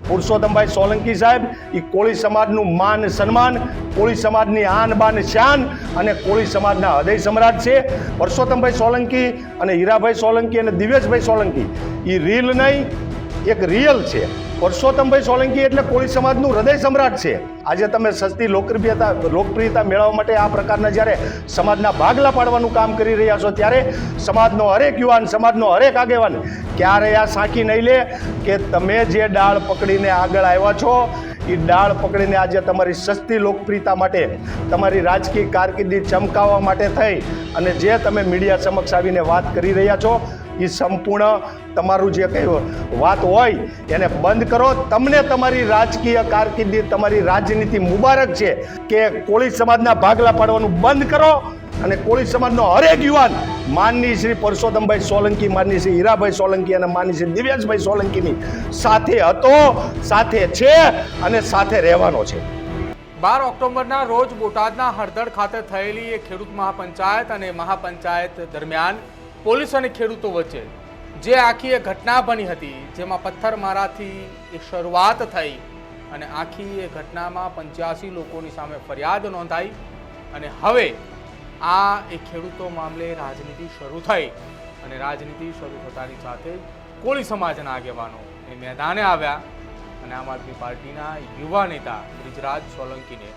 પુરુષોત્તમભાઈ સોલંકી સાહેબ એ કોળી સમાજનું માન સન્માન, કોળી સમાજની આન બાન શાન અને કોળી સમાજના હૃદય સમ્રાટ છે. પુરુષોત્તમભાઈ સોલંકી અને હીરાભાઈ સોલંકી અને દિવ્યેશભાઈ સોલંકી એ રીલ નહીં, એક રિયલ છે. પુરુષોત્તમભાઈ સોલંકી એટલે કોળી સમાજનું હૃદય સમ્રાટ છે. આજે તમે સસ્તી લોકપ્રિયતા મેળવવા માટે આ પ્રકારના જ્યારે સમાજના ભાગલા પાડવાનું કામ કરી રહ્યા છો, ત્યારે સમાજનો હરેક યુવાન, સમાજનો હરેક આગેવાન ક્યારે આ સાંખી નહીં લે કે તમે જે ડાળ પકડીને આગળ આવ્યા છો એ ડાળ પકડીને આજે તમારી સસ્તી લોકપ્રિયતા માટે, તમારી રાજકીય કારકિર્દી ચમકાવવા માટે થઈ અને જે તમે મીડિયા સમક્ષ આવીને વાત કરી રહ્યા છો એ સંપૂર્ણ તમારું જે કંઈ વાત હોય એને બંધ કરો. તમને તમારી રાજકીય કારકિર્દી, તમારી રાજનીતિ મુબારક છે કે કોળી સમાજના ભાગલા પાડવાનું બંધ કરો અને કોળી સમાજનો હરેક યુવાન માનની શ્રી પુરુષોત્તમભાઈ સોલંકી, માનની શ્રી હીરાભાઈ સોલંકી અને માનની શ્રી દિવ્યેશભાઈ સોલંકીની સાથે હતો, સાથે છે અને સાથે રહેવાનો છે. 12 ઓક્ટોબરના રોજ બોટાદના હળદર ખાતે થયેલી એ ખેડૂત મહાપંચાયત અને મહાપંચાયત દરમિયાન પોલીસ અને ખેડૂતો વચ્ચે જે આખી એ ઘટના બની હતી, જેમાં પથ્થરમારાથી એ શરૂઆત થઈ અને આખી એ ઘટનામાં 85 લોકોની સામે ફરિયાદ નોંધાઈ અને હવે આ એ ખેડૂતો મામલે રાજનીતિ શરૂ થઈ અને રાજનીતિ શરૂ થતાની સાથે કોળી સમાજના આગેવાનો એ મેદાને આવ્યા અને આમ આદમી પાર્ટીના યુવા નેતા બ્રિજરાજ સોલંકીને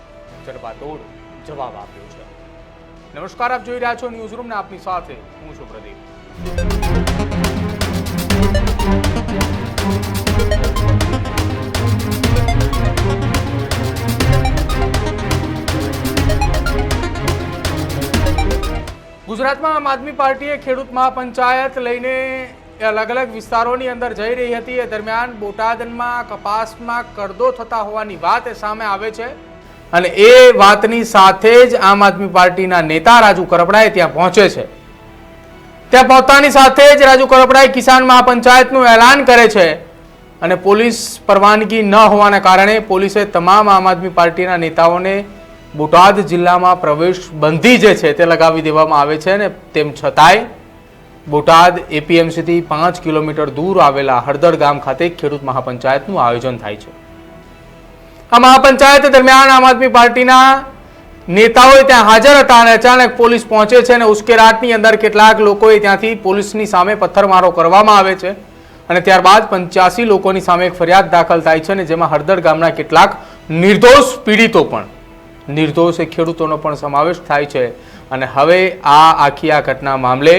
જડબાતોડ જવાબ આપ્યો છે. નમસ્કાર, આપ જોઈ રહ્યા છો ન્યૂઝ રૂમ ને આપની સાથે હું છું પ્રદીપ. ગુજરાતમાં આમ આદમી પાર્ટીએ ખેડૂત મહાપંચાયત લઈને અલગ અલગ વિસ્તારોની અંદર જઈ રહી હતી. એ દરમિયાન બોટાદમાં કપાસમાં કરદો થતા હોવાની વાત સામે આવે છે અને એ વાતની સાથે જ આમ આદમી પાર્ટીના નેતા રાજુ કરપડાએ ત્યાં પહોંચે છે. ત્યાં પહોંચતાની સાથે જ રાજુ કરપડાએ કિસાન મહાપંચાયતનું એલાન કરે છે અને પોલીસ પરવાનગી ન હોવાના કારણે પોલીસે તમામ આમ આદમી પાર્ટીના નેતાઓને બોટાદ જિલ્લામાં પ્રવેશ બંધી જે છે તે લગાવી દેવામાં આવે છે. અને તેમ છતાંય બોટાદ એપીએમસીથી 5 કિલોમીટર દૂર આવેલા હળદર ગામ ખાતે ખેડૂત મહાપંચાયતનું આયોજન થાય છે. આ મહાપંચાયત દરમિયાન આમ આદમી પાર્ટીના નેતાઓ ત્યાં હાજર હતા અને અચાનક પોલીસ પહોંચે છે અને ઉશ્કેરાટની અંદર કેટલાક લોકોએ ત્યાંથી પોલીસની સામે પથ્થરમારો કરવામાં આવે છે અને ત્યારબાદ 85 લોકોની સામે એક ફરિયાદ દાખલ થાય છે અને જેમાં હળદર ગામના કેટલાક નિર્દોષ પીડિતો પણ, નિર્દોષ ખેડૂતોનો પણ સમાવેશ થાય છે. અને હવે આખી આ ઘટના મામલે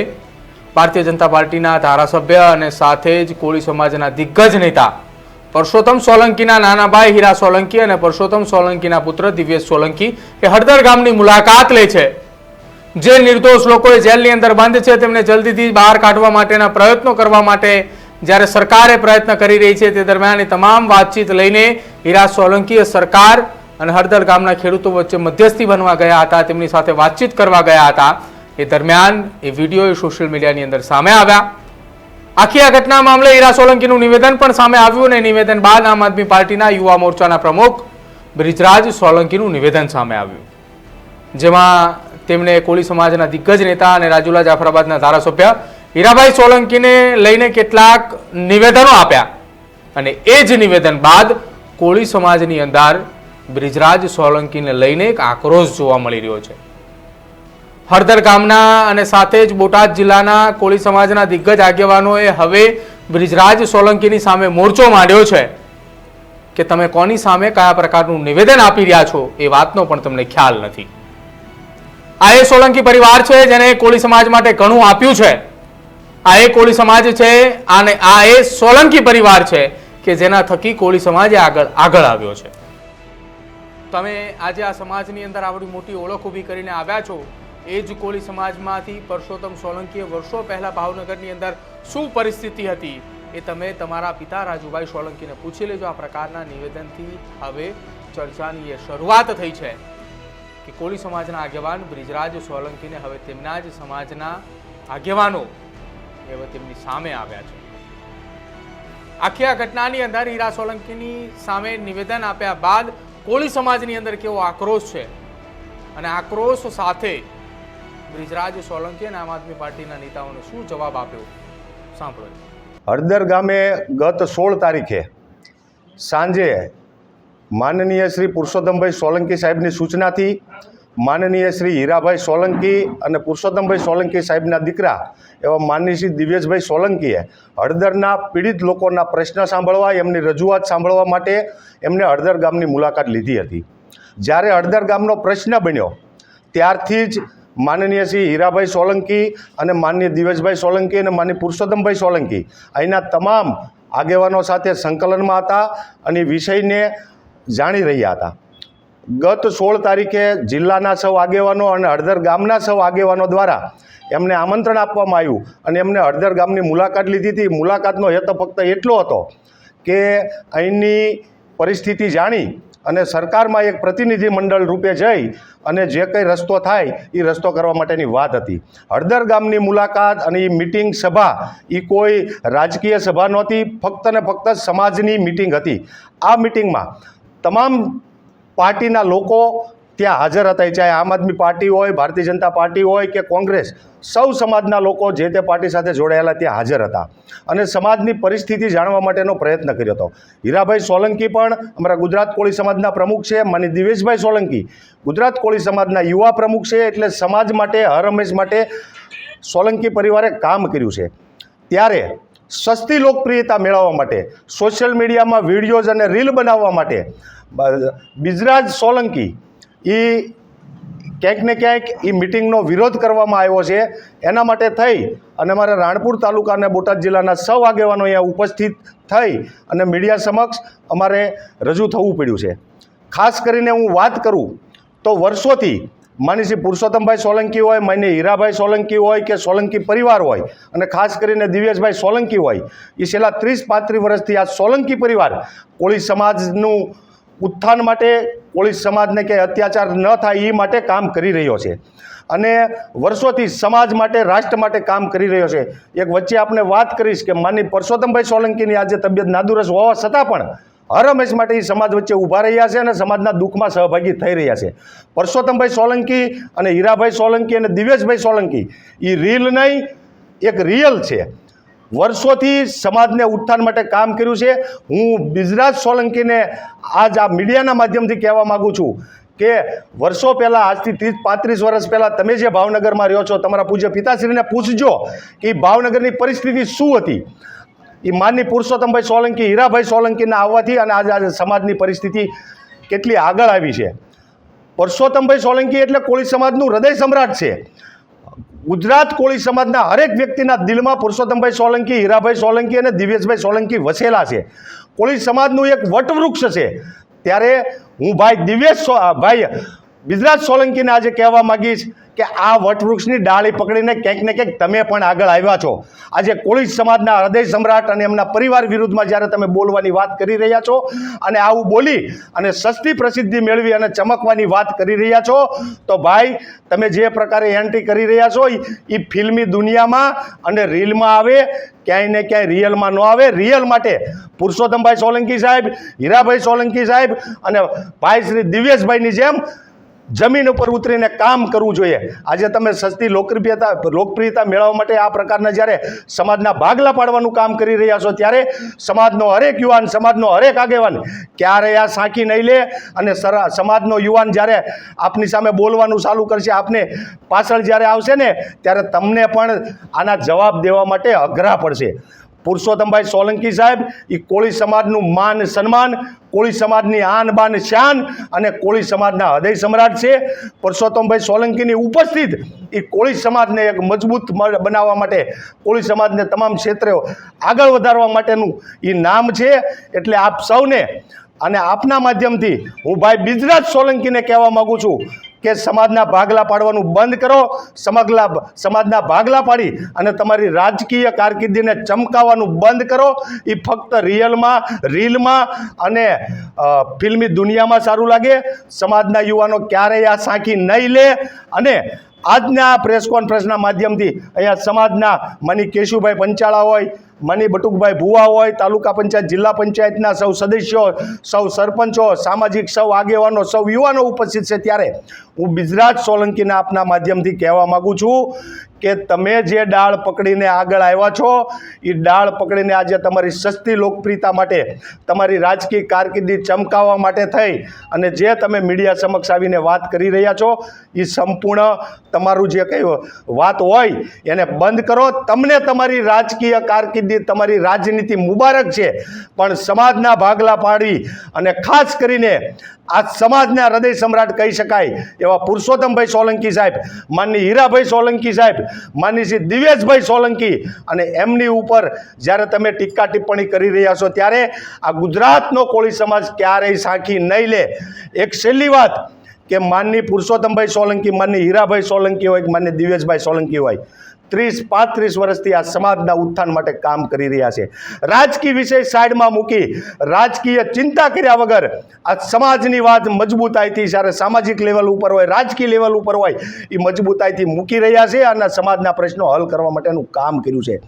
ભારતીય જનતા પાર્ટીના ધારાસભ્ય અને સાથે જ કોળી સમાજના દિગ્ગજ નેતા પુરુષોત્તમ સોલંકીના નાના ભાઈ હીરા સોલંકી અને પુરુષોત્તમ સોલંકીના પુત્ર દિવ્યેશ સોલંકી એ હળદર ગામની મુલાકાત લે છે. જે નિર્દોષ લોકો જેલની અંદર બંધ છે તેમને જલ્દીથી બહાર કાઢવા માટેના પ્રયત્નો કરવા માટે જ્યારે સરકારે પ્રયત્ન કરી રહી છે તે દરમિયાન તમામ વાતચીત લઈને હીરા સોલંકી સરકાર અને હળદર ગામના ખેડૂતો વચ્ચે મધ્યસ્થી બનવા ગયા હતા, તેમની સાથે વાતચીત કરવા ગયા હતા. એ દરમિયાન એ વિડીયો સોશિયલ મીડિયાની અંદર સામે આવ્યા. આખી આ ઘટના મામલે હીરા સોલંકીનું નિવેદન પણ સામે આવ્યું અને નિવેદન બાદ આમ આદમી પાર્ટીના યુવા મોરચાના પ્રમુખ બ્રિજરાજ સોલંકીનું નિવેદન સામે આવ્યું, જેમાં તેમણે કોળી સમાજના દિગ્ગજ નેતા અને રાજુલા જાફરાબાદના ધારાસભ્ય હીરાભાઈ સોલંકીને લઈને કેટલાક નિવેદનો આપ્યા અને એ જ નિવેદન બાદ કોળી સમાજની અંદર બ્રિજરાજ સોલંકીને લઈને એક આક્રોશ જોવા મળી રહ્યો છે. હળદર ગામના અને સાથે જ બોટાદ જિલ્લાના કોળી સમાજના દિગ્ગજ આગેવાનોએ હવે બ્રિજરાજ સોલંકીની સામે મોરચો માંડ્યો છે કે તમે કોની સામે કયા પ્રકારનું નિવેદન આપી રહ્યા છો એ વાતનો પણ તમને ખ્યાલ નથી. આ એ સોલંકી પરિવાર છે જેને કોળી સમાજ માટે ઘણું આપ્યું છે. આ એ કોળી સમાજ છે અને આ એ સોલંકી પરિવાર છે કે જેના થકી કોળી સમાજ આગળ આવ્યો છે. તમે આજે આ સમાજની અંદર આવડી મોટી ઓળખ ઊભી કરીને આવ્યા છો. એ જ કોળી સમાજમાંથી પુરુષોત્તમ સોલંકીએ વર્ષો પહેલા ભાવનગરની અંદર શું પરિસ્થિતિ હતી એ તમે તમારા પિતા રાજુભાઈ સોલંકીને પૂછી લેજો. આ પ્રકારના નિવેદનથી હવે ચર્ચાની એ શરૂઆત થઈ છે કે કોળી સમાજના આગેવાન બ્રિજરાજ સોલંકીને હવે તેમના જ સમાજના આગેવાનો હવે તેમની સામે આવ્યા છે. આખી આ ઘટનાની અંદર હીરા સોલંકીની સામે નિવેદન આપ્યા બાદ કોળી સમાજની અંદર કેવો આક્રોશ છે અને આક્રોશ સાથે બ્રિજરાજ સોલંકી અને આમ આદમી પાર્ટીના નેતાઓને શું જવાબ આપ્યો સાંભળો. હળદર ગામે ગત 16 તારીખે સાંજે માનનીય શ્રી પુરુષોત્તમભાઈ સોલંકી સાહેબની સૂચનાથી માનનીય શ્રી હીરાભાઈ સોલંકી અને પુરુષોત્તમભાઈ સોલંકી સાહેબના દીકરા એવા માનનીય શ્રી દિવ્યેશભાઈ સોલંકીએ હળદરના પીડિત લોકોના પ્રશ્ન સાંભળવા, એમની રજૂઆત સાંભળવા માટે એમને હળદર ગામની મુલાકાત લીધી હતી. જ્યારે હળદર ગામનો પ્રશ્ન બન્યો ત્યારથી જ માનનીય શ્રી હીરાભાઈ સોલંકી અને માનનીય દિવ્યેશભાઈ સોલંકી અને માનનીય પુરુષોત્તમભાઈ સોલંકી અહીંના તમામ આગેવાનો સાથે સંકલનમાં હતા અને વિષયને જાણી રહ્યા હતા. ગત 16 તારીખે જિલ્લાના સૌ આગેવાનો અને હળદર ગામના સૌ આગેવાનો દ્વારા એમને આમંત્રણ આપવામાં આવ્યું અને એમને હળદર ગામની મુલાકાત લીધી હતી. મુલાકાતનો હેતુ ફક્ત એટલો હતો કે અહીંની પરિસ્થિતિ જાણી અને સરકારમાં એક પ્રતિનિધિ મંડળ રૂપે જઈ અને જે કંઈ રસ્તો થાય એ રસ્તો કરવા માટેની વાત હતી. હળદર ગામની મુલાકાત અને એ મિટિંગ સભા એ કોઈ રાજકીય સભા નહોતી, ફક્ત ને ફક્ત સમાજની મિટિંગ હતી. આ મિટિંગમાં તમામ પાર્ટીના લોકો ત્યાં હાજર હતા, ચાહે આમ આદમી પાર્ટી હોય, ભારતીય જનતા પાર્ટી હોય કે કોંગ્રેસ, સૌ સમાજના લોકો જે તે પાર્ટી સાથે જોડાયેલા ત્યાં હાજર હતા અને સમાજની પરિસ્થિતિ જાણવા માટેનો પ્રયત્ન કર્યો હતો. હીરાભાઈ સોલંકી પણ અમારા ગુજરાત કોળી સમાજના પ્રમુખ છે, માની દિવેશભાઈ સોલંકી ગુજરાત કોળી સમાજના યુવા પ્રમુખ છે. એટલે સમાજ માટે, હર હંમેશ માટે સોલંકી પરિવારે કામ કર્યું છે. ત્યારે સસ્તી લોકપ્રિયતા મેળવવા માટે, સોશિયલ મીડિયામાં વિડીયોઝ અને રીલ બનાવવા માટે બિજરાજ સોલંકી એ ક્યાંક ને ક્યાંક એ મિટિંગનો વિરોધ કરવામાં આવ્યો છે. એના માટે થઈ અને અમારા રાણપુર તાલુકા અને બોટાદ જિલ્લાના સૌ આગેવાનો અહીંયા ઉપસ્થિત થઈ અને મીડિયા સમક્ષ અમારે રજૂ થવું પડ્યું છે. ખાસ કરીને હું વાત કરું તો વર્ષોથી માની શ્રી પુરુષોત્તમભાઈ સોલંકી હોય, માન્ય હીરાભાઈ સોલંકી હોય કે સોલંકી પરિવાર હોય અને ખાસ કરીને દિવ્યેશભાઈ સોલંકી હોય, એ છેલ્લા 30-35 વર્ષથી આ સોલંકી પરિવાર કોળી સમાજનું ઉત્થાન માટે, કોળી સમાજને કે અત્યાચાર ન થાય એ માટે કામ કરી રહ્યો છે અને વર્ષોથી સમાજ માટે, રાષ્ટ્ર માટે કામ કરી રહ્યો છે. એક વચ્ચે આપણે વાત કરીશ કે માનનીય પુરુષોત્તમભાઈ સોલંકીની આજે તબિયત નાદુરસ્ત હોવા છતાં પણ હર હંમેશ માટે એ સમાજ વચ્ચે ઊભા રહ્યા છે અને સમાજના દુઃખમાં સહભાગી થઈ રહ્યા છે. પુરુષોત્તમભાઈ સોલંકી અને હીરાભાઈ સોલંકી અને દિવ્યેશભાઈ સોલંકી એ રીલ નહીં, એક રિયલ છે. વર્ષોથી સમાજને ઉત્થાન માટે કામ કર્યું છે. હું બિજરાજ સોલંકીને આજ આ મીડિયાના માધ્યમથી કહેવા માગું છું કે વર્ષો પહેલાં, આજથી 30-35 વર્ષ પહેલાં તમે જે ભાવનગરમાં રહ્યો છો, તમારા પૂજ્ય પિતાશ્રીને પૂછજો કે ભાવનગરની પરિસ્થિતિ શું હતી. એ માનની પુરુષોત્તમભાઈ સોલંકી, હીરાભાઈ સોલંકીના આવવાથી અને આજે સમાજની પરિસ્થિતિ કેટલી આગળ આવી છે. પુરુષોત્તમભાઈ સોલંકી એટલે કોળી સમાજનું હૃદય સમ્રાટ છે. ગુજરાત કોળી સમાજના હરેક વ્યક્તિના દિલમાં પુરુષોત્તમભાઈ સોલંકી, હીરાભાઈ સોલંકી અને દિવ્યેશભાઈ સોલંકી વસેલા છે. કોળી સમાજનું એક વટવૃક્ષ છે. ત્યારે હું ભાઈ બિજરાજ સોલંકીને આજે કહેવા માગીશ કે આ વટવૃક્ષની ડાળી પકડીને ક્યાંક ને ક્યાંક તમે પણ આગળ આવ્યા છો. આજે કોળી સમાજના હૃદય સમ્રાટ અને એમના પરિવાર વિરુદ્ધમાં જ્યારે તમે બોલવાની વાત કરી રહ્યા છો અને આવું બોલી અને સસ્તી પ્રસિદ્ધિ મેળવી અને ચમકવાની વાત કરી રહ્યા છો, તો ભાઈ તમે જે પ્રકારે એન્ટ્રી કરી રહ્યા છો એ ફિલ્મી દુનિયામાં અને રીલમાં આવે, ક્યાંય ને ક્યાંય રિયલમાં ન આવે. રિયલ માટે પુરુષોત્તમભાઈ સોલંકી સાહેબ, હીરાભાઈ સોલંકી સાહેબ અને ભાઈ શ્રી દિવ્યેશભાઈની જેમ જમીન ઉપર ઉતરીને કામ કરવું જોઈએ. આજે તમે સસ્તી લોકપ્રિયતા મેળવવા માટે આ પ્રકારના જ્યારે સમાજના ભાગલા પાડવાનું કામ કરી રહ્યા છો, ત્યારે સમાજનો હરેક યુવાન, સમાજનો હરેક આગેવાન ક્યારેય આ સાંકી નહીં લે અને સમાજનો યુવાન જ્યારે આપની સામે બોલવાનું ચાલુ કરશે, આપને પાછળ જ્યારે આવશે ને, ત્યારે તમને પણ આના જવાબ દેવા માટે અઘરા પડશે. પુરુષોત્તમભાઈ સોલંકી સાહેબ એ કોળી સમાજનું માન સન્માન, કોળી સમાજની આન બાન શાન અને કોળી સમાજના હૃદય સમ્રાટ છે. પુરુષોત્તમભાઈ સોલંકીની ઉપસ્થિત એ કોળી સમાજને એક મજબૂત બનાવવા માટે, કોળી સમાજને તમામ ક્ષેત્રે આગળ વધારવા માટેનું એ નામ છે. એટલે આપ સૌને અને આપના માધ્યમથી હું ભાઈ બિજરાજ સોલંકીને કહેવા માગું છું કે સમાજના ભાગલા પાડવાનું બંધ કરો. સમાજના ભાગલા પાડી અને તમારી રાજકીય કારકિર્દીને ચમકાવવાનું બંધ કરો. એ ફક્ત રીલમાં અને ફિલ્મી દુનિયામાં સારું લાગે. સમાજના યુવાનો ક્યારેય આ સાંકી નહીં લે. અને આજના પ્રેસ કોન્ફરન્સના માધ્યમથી અહીંયા સમાજના માની કેશુભાઈ પંચાળા હોય, માની બટુકભાઈ ભુવા હોય, તાલુકા પંચાયત, જિલ્લા પંચાયતના સૌ સદસ્યો, સૌ સરપંચો, સામાજિક સૌ આગેવાનો, સૌ યુવાનો ઉપસ્થિત છે, ત્યારે હું બિજરાજ સોલંકીના આપના માધ્યમથી કહેવા માગું છું કે તમે જે ડાળ પકડીને આગળ આવ્યા છો એ ડાળ પકડીને આજે તમારી સસ્તી લોકપ્રિયતા માટે, તમારી રાજકીય કારકિર્દી ચમકાવવા માટે થઈ અને જે તમે મીડિયા સમક્ષ આવીને વાત કરી રહ્યા છો એ સંપૂર્ણ તમારું જે કંઈ વાત હોય એને બંધ કરો. તમને તમારી રાજકીય કારકિર્દી, તમારી રાજનીતિ મુબારક છે, પણ સમાજના ભાગલા પાડી અને ખાસ કરીને આ સમાજના હૃદય સમ્રાટ કહી શકાય એવા પુરુષોત્તમભાઈ સોલંકી સાહેબ, માનની હીરાભાઈ સોલંકી સાહેબ, માનની શ્રી દિવ્યેશભાઈ સોલંકી, અને એમની ઉપર જ્યારે તમે ટીકા ટિપ્પણી કરી રહ્યા છો ત્યારે આ ગુજરાતનો કોળી સમાજ ક્યારેય સાંખી નહીં લે. એક છેલ્લી વાત કે માનની પુરુષોત્તમભાઈ સોલંકી, માનની હીરાભાઈ સોલંકી હોય કે માનની દિવ્યેશભાઈ સોલંકી હોય, 30-35 વર્ષથી આ સમાજના ઉત્થાન માટે કામ કરી રહ્યા છે. રાજકીય વિષય સાઈડમાં મૂકી, રાજકીય ચિંતા કર્યા વગર આ સમાજની વાત મજબૂતાઈથી, જ્યારે સામાજિક લેવલ ઉપર હોય, રાજકીય લેવલ ઉપર હોય, એ મજબૂતાઈથી મૂકી રહ્યા છે અને સમાજના પ્રશ્નો હલ કરવા માટેનું કામ કર્યું છે.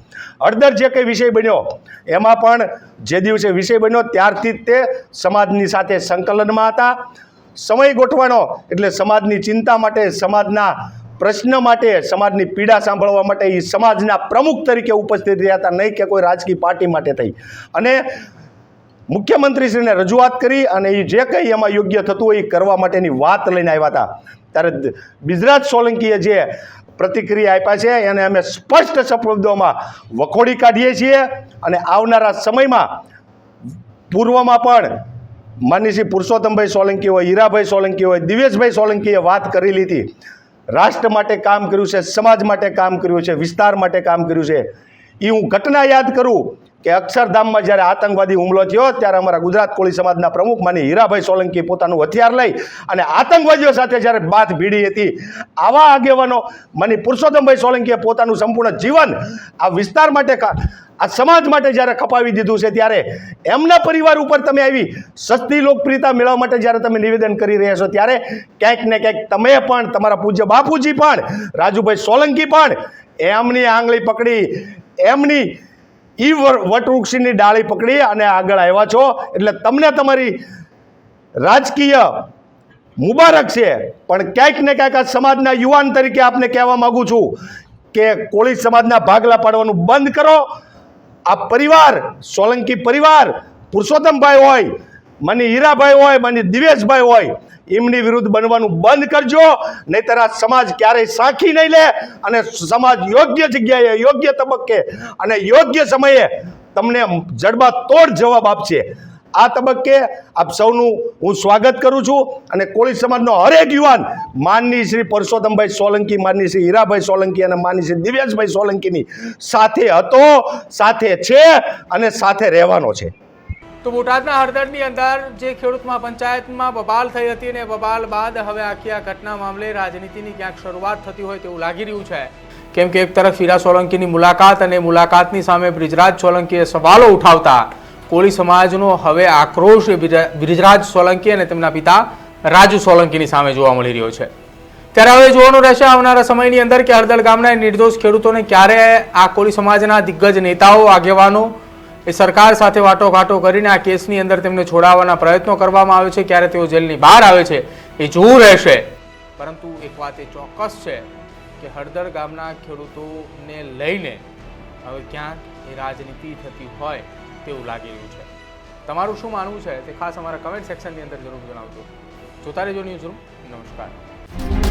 હળદર જે કંઈ વિષય બન્યો એમાં પણ જે દિવસે વિષય બન્યો ત્યારથી જ તે સમાજની સાથે સંકલનમાં હતા. સમય ગોઠવાનો એટલે સમાજની ચિંતા માટે, સમાજના પ્રશ્ન માટે, સમાજની પીડા સાંભળવા માટે એ સમાજના પ્રમુખ તરીકે ઉપસ્થિત રહ્યા હતા, નહીં કે કોઈ રાજકીય પાર્ટી માટે થઈ. અને મુખ્યમંત્રીશ્રીને રજૂઆત કરી અને એ જે કંઈ એમાં યોગ્ય થતું હોય એ કરવા માટેની વાત લઈને આવ્યા હતા. ત્યારે બિજરાજ સોલંકીએ જે પ્રતિક્રિયા આપ્યા છે એને અમે સ્પષ્ટ શબ્દોમાં વખોડી કાઢીએ છીએ અને આવનારા સમયમાં પૂર્વમાં પણ માનની શ્રી પુરુષોત્તમભાઈ સોલંકી હોય, હીરાભાઈ સોલંકી હોય, દિવ્યેશભાઈ સોલંકીએ વાત કરી લીધી. રાષ્ટ્ર માટે કામ કર્યું છે, સમાજ માટે કામ કર્યું છે, વિસ્તાર માટે કામ કર્યું છે. એ હું ઘટના યાદ કરું કે અક્ષરધામમાં જ્યારે આતંકવાદી હુમલો થયો ત્યારે અમારા ગુજરાત કોળી સમાજના પ્રમુખ માની હીરાભાઈ સોલંકી પોતાનું હથિયાર લઈ અને આતંકવાદીઓ સાથે જ્યારે બાથ ભીડી હતી, આવા આગેવાનો માની પુરુષોત્તમભાઈ સોલંકીએ પોતાનું સંપૂર્ણ જીવન આ વિસ્તાર માટે, આ સમાજ માટે જ્યારે ખપાવી દીધું છે, ત્યારે એમના પરિવાર ઉપર તમે આવી સસ્તી લોકપ્રિયતા મેળવવા માટે જ્યારે તમે નિવેદન કરી રહ્યા છો ત્યારે ક્યાંક ને ક્યાંક તમે પણ, તમારા પૂજ્ય બાપુજી પણ, રાજુભાઈ સોલંકી પણ એમની આંગળી પકડી, એમની વટવૃક્ષની ડાળી પકડી અને આગળ આવ્યા છો. એટલે તમને તમારી રાજકીય મુબારક છે, પણ ક્યાંક ને ક્યાંક આ સમાજના યુવાન તરીકે આપને કહેવા માગું છું કે કોળી સમાજના ભાગલા પાડવાનું બંધ કરો. આ પરિવાર, સોલંકી પરિવાર, પુરુષોત્તમભાઈ હોય, માની હીરાભાઈ હોય, માની દિવ્યેશભાઈ હોય, એમની વિરુદ્ધ બનવાનું બંધ કરજો, નહીંતર આ સમાજ ક્યારેય સાંખી નહીં લે અને સમાજ યોગ્ય જગ્યાએ, યોગ્ય તબક્કે અને યોગ્ય સમયે તમને જડબાતોડ જવાબ આપશે. આ તબક્કે આપ સૌનું હું સ્વાગત કરું છું અને કોળી સમાજનો હરેક યુવાન માનની શ્રી પુરુષોત્તમભાઈ સોલંકી, માનની શ્રી હીરાભાઈ સોલંકી અને માનની શ્રી દિવ્યેશભાઈ સોલંકીની સાથે હતો, સાથે છે અને સાથે રહેવાનો છે. તો બોટાદના હળદરની અંદર જે ખેડૂત મહાપંચાયતમાં બબાલ થઈ હતી અને બબાલ બાદ હવે આખી આ ઘટના મામલે રાજનીતિની ક્યાંક શરૂઆત થતી હોય તેવું લાગી રહ્યું છે. કેમ કે એક તરફ હીરા સોલંકીની મુલાકાત અને મુલાકાતની સામે બિજરાજ સોલંકીએ સવાલો ઉઠાવતા કોળી સમાજનો હવે આક્રોશ બિજરાજ સોલંકી અને તેમના પિતા રાજુ સોલંકીની સામે જોવા મળી રહ્યો છે. ત્યારે હવે જોવાનું રહેશે આવનારા સમયની અંદર કે હળદર ગામના નિર્દોષ ખેડૂતોને ક્યારે આ કોળી સમાજના દિગ્ગજ નેતાઓ, આગેવાનો એ સરકાર સાથે વાટાઘાટો કરીને આ કેસની અંદર તેમને છોડાવવાના પ્રયત્નો કરવામાં આવે છે, ક્યારે તેઓ જેલની બહાર આવે છે એ જોવું રહેશે. પરંતુ એક વાત એ ચોક્કસ છે કે હળદર ગામના ખેડૂતોને લઈને હવે ક્યાંક એ રાજનીતિ થતી હોય તેવું લાગી રહ્યું છે. તમારું શું માનવું છે તે ખાસ અમારા કમેન્ટ સેક્શનની અંદર જરૂર જણાવજો. જોતા રહેજો ન્યૂઝરૂમ. નમસ્કાર.